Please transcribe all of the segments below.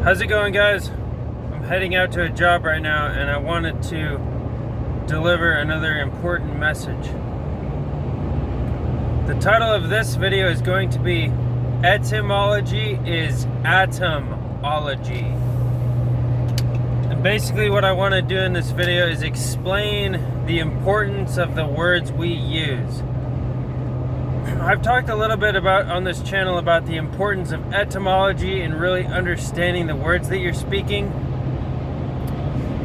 How's it going, guys? I'm heading out to a job right now and I wanted to deliver another important message. The title of this video is going to be Etymology is Atomology. And basically what I want to do in this video is explain the importance of the words we use. I've talked a little bit on this channel about the importance of etymology and really understanding the words that you're speaking.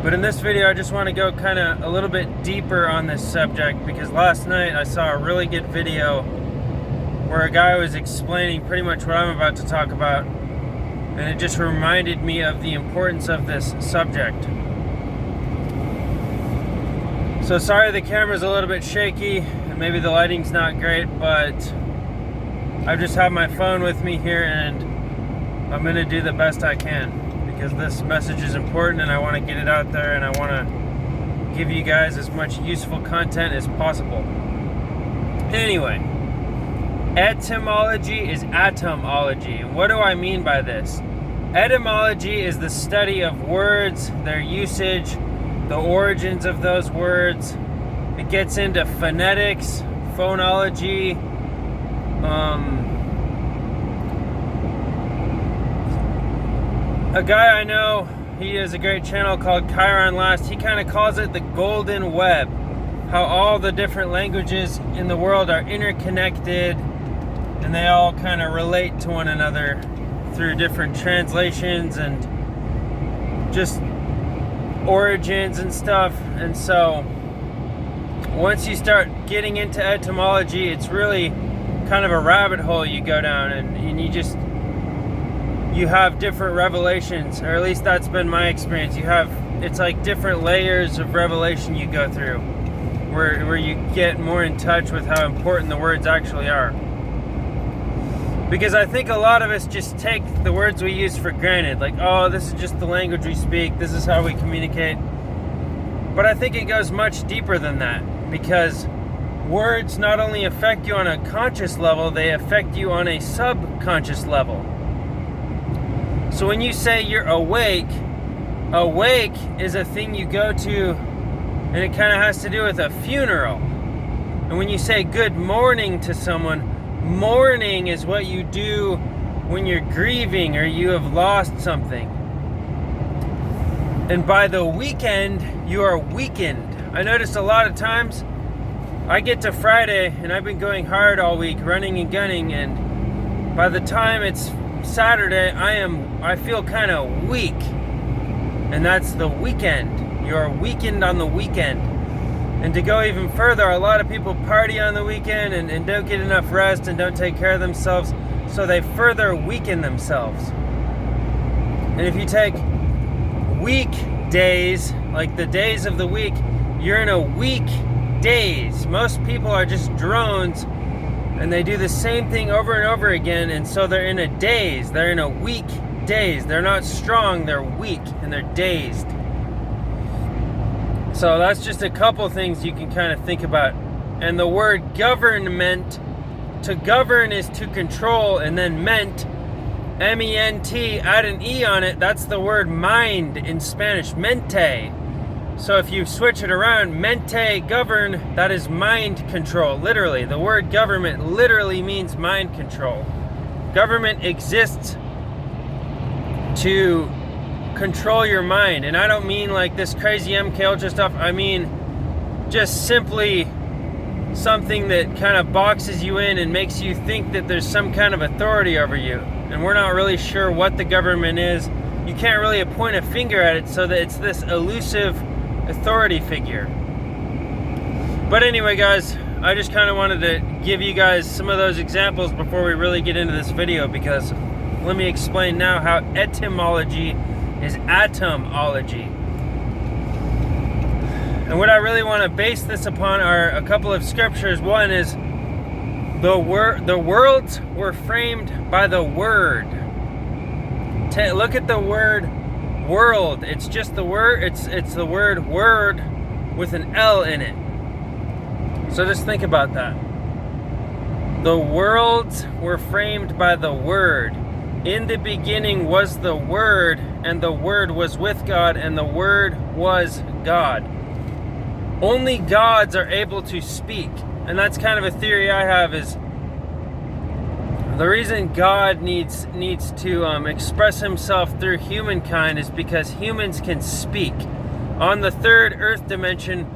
But in this video, I just want to go kind of a little bit deeper on this subject, because last night I saw a really good video where a guy was explaining pretty much what I'm about to talk about, and it just reminded me of the importance of this subject. So sorry the camera's a little bit shaky and maybe the lighting's not great, but I just have my phone with me here and I'm going to do the best I can, because this message is important and I want to get it out there and I want to give you guys as much useful content as possible. Anyway, etymology is atomology. And what do I mean by this? Etymology is the study of words, their usage, the origins of those words. It gets into phonetics, phonology, a guy I know, he has a great channel called Chiron Last. He kind of calls it the golden web, how all the different languages in the world are interconnected and they all kind of relate to one another through different translations and just origins and stuff. And so once you start getting into etymology, it's really kind of a rabbit hole you go down, and you have different revelations, or at least that's been my experience. It's like different layers of revelation you go through where you get more in touch with how important the words actually are. Because I think a lot of us just take the words we use for granted, like, oh, this is just the language we speak, this is how we communicate. But I think it goes much deeper than that, because words not only affect you on a conscious level, they affect you on a subconscious level. So when you say you're awake, awake is a thing you go to, and it kind of has to do with a funeral. And when you say good morning to someone, mourning is what you do when you're grieving or you have lost something. And by the weekend, you are weakened. I noticed a lot of times I get to Friday and I've been going hard all week, running and gunning, and by the time it's Saturday, I feel kind of weak. And that's the weekend. You are weakened on the weekend. And to go even further, a lot of people party on the weekend and don't get enough rest and don't take care of themselves, so they further weaken themselves. And if you take weekdays, like the days of the week, you're in a week days. Most people are just drones and they do the same thing over and over again, and so they're in a daze. They're in a weak daze. They're not strong, they're weak, and they're dazed. So that's just a couple things you can kind of think about. And the word government, to govern is to control, and then ment, M-E-N-T, add an E on it, that's the word mind in Spanish, mente. So if you switch it around, mente, govern, that is mind control, literally. The word government literally means mind control. Government exists to control your mind. And I don't mean like this crazy MK Ultra stuff. I mean just simply something that kind of boxes you in and makes you think that there's some kind of authority over you. And we're not really sure what the government is. You can't really point a finger at it, so that it's this elusive authority figure. But anyway, guys, I just kind of wanted to give you guys some of those examples before we really get into this video, because let me explain now how etymology is atomology. And what I really want to base this upon are a couple of scriptures. One is the worlds were framed by the word. Look at the word world. It's just the word, it's the word word with an L in it. So just think about that. The worlds were framed by the word. In the beginning was the Word, and the Word was with God, and the Word was God. Only gods are able to speak. And that's kind of a theory I have, is the reason God needs to express himself through humankind is because humans can speak. On the third earth dimension,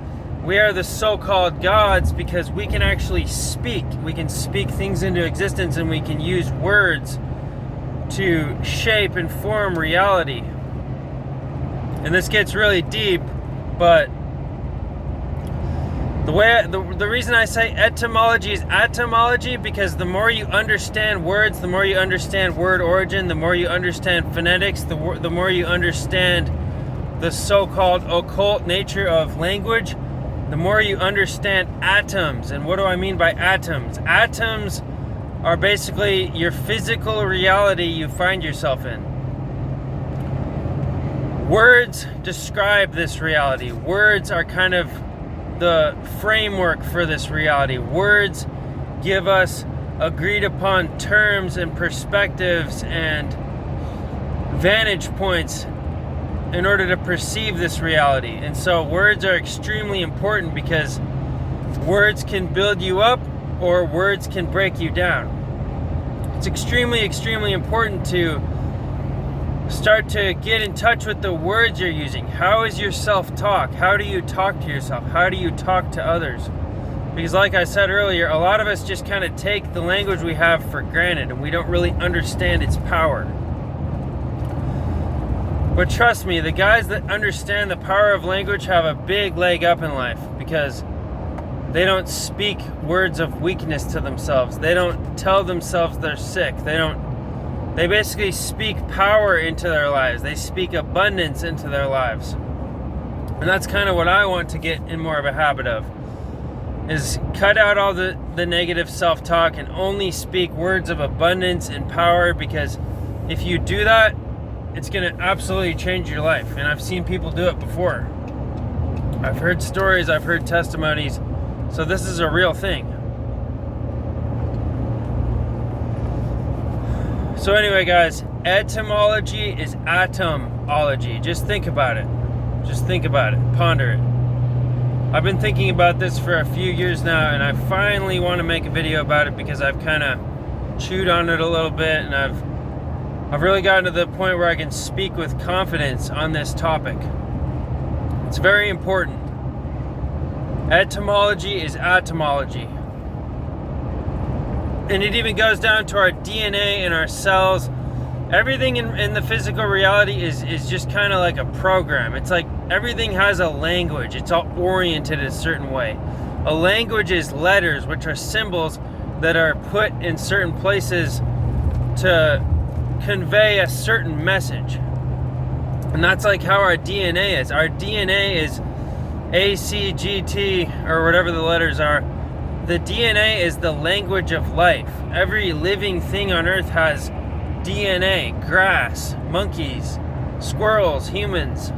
we are the so-called gods because we can actually speak. We can speak things into existence, and we can use words to shape and form reality. And this gets really deep, but the reason I say etymology is atomology, because the more you understand words, the more you understand word origin, the more you understand phonetics, the more you understand the so-called occult nature of language, the more you understand atoms. And what do I mean by atoms? Atoms are basically your physical reality you find yourself in. Words describe this reality. Words are kind of the framework for this reality. Words give us agreed upon terms and perspectives and vantage points in order to perceive this reality. And so words are extremely important, because words can build you up or words can break you down. It's extremely, extremely important to start to get in touch with the words you're using. How is your self-talk? How do you talk to yourself? How do you talk to others? Because like I said earlier, a lot of us just kind of take the language we have for granted, and we don't really understand its power. But trust me, the guys that understand the power of language have a big leg up in life, because they don't speak words of weakness to themselves. They don't tell themselves they're sick. They basically speak power into their lives. They speak abundance into their lives. And that's kind of what I want to get in more of a habit of, is cut out all the negative self-talk and only speak words of abundance and power, because if you do that, it's going to absolutely change your life. And I've seen people do it before. I've heard stories, I've heard testimonies. So this is a real thing. So anyway, guys, etymology is atomology. Just think about it. Just think about it. Ponder it. I've been thinking about this for a few years now, and I finally want to make a video about it, because I've kind of chewed on it a little bit, and I've really gotten to the point where I can speak with confidence on this topic. It's very important. Etymology is atomology. And it even goes down to our DNA and our cells. Everything in the physical reality is just kind of like a program. It's like everything has a language. It's all oriented a certain way. A language is letters, which are symbols that are put in certain places to convey a certain message. And that's like how our DNA is. Our DNA is A, C, G, T, or whatever the letters are. The DNA is the language of life. Every living thing on earth has DNA. Grass, monkeys, squirrels, humans,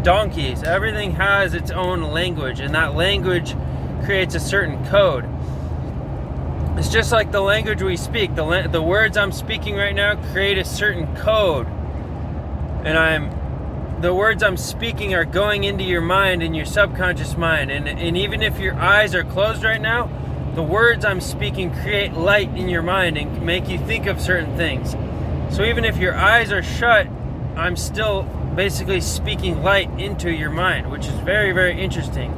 donkeys. Everything has its own language, and that language creates a certain code. It's just like the language we speak. The words I'm speaking right now create a certain code. And the words I'm speaking are going into your mind and your subconscious mind. And even if your eyes are closed right now, the words I'm speaking create light in your mind and make you think of certain things. So even if your eyes are shut, I'm still basically speaking light into your mind, which is very, very interesting.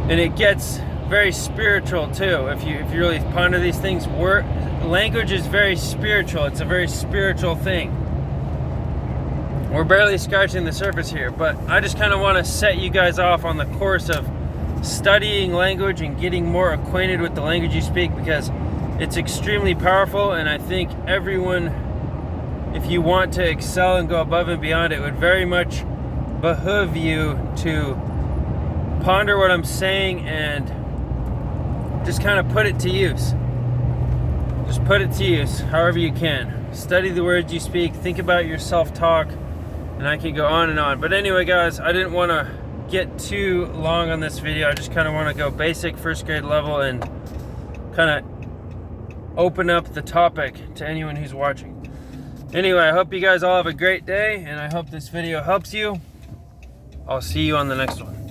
And it gets very spiritual too. If you really ponder these things, language is very spiritual. It's a very spiritual thing. We're barely scratching the surface here, but I just kind of want to set you guys off on the course of studying language and getting more acquainted with the language you speak, because it's extremely powerful. And I think everyone, if you want to excel and go above and beyond, it would very much behoove you to ponder what I'm saying and just kind of put it to use. Just put it to use however you can. Study the words you speak, think about your self-talk, and I can go on and on. But anyway, guys, I didn't want to get too long on this video. I just kind of want to go basic first grade level and kind of open up the topic to anyone who's watching. Anyway, I hope you guys all have a great day, and I hope this video helps you. I'll see you on the next one.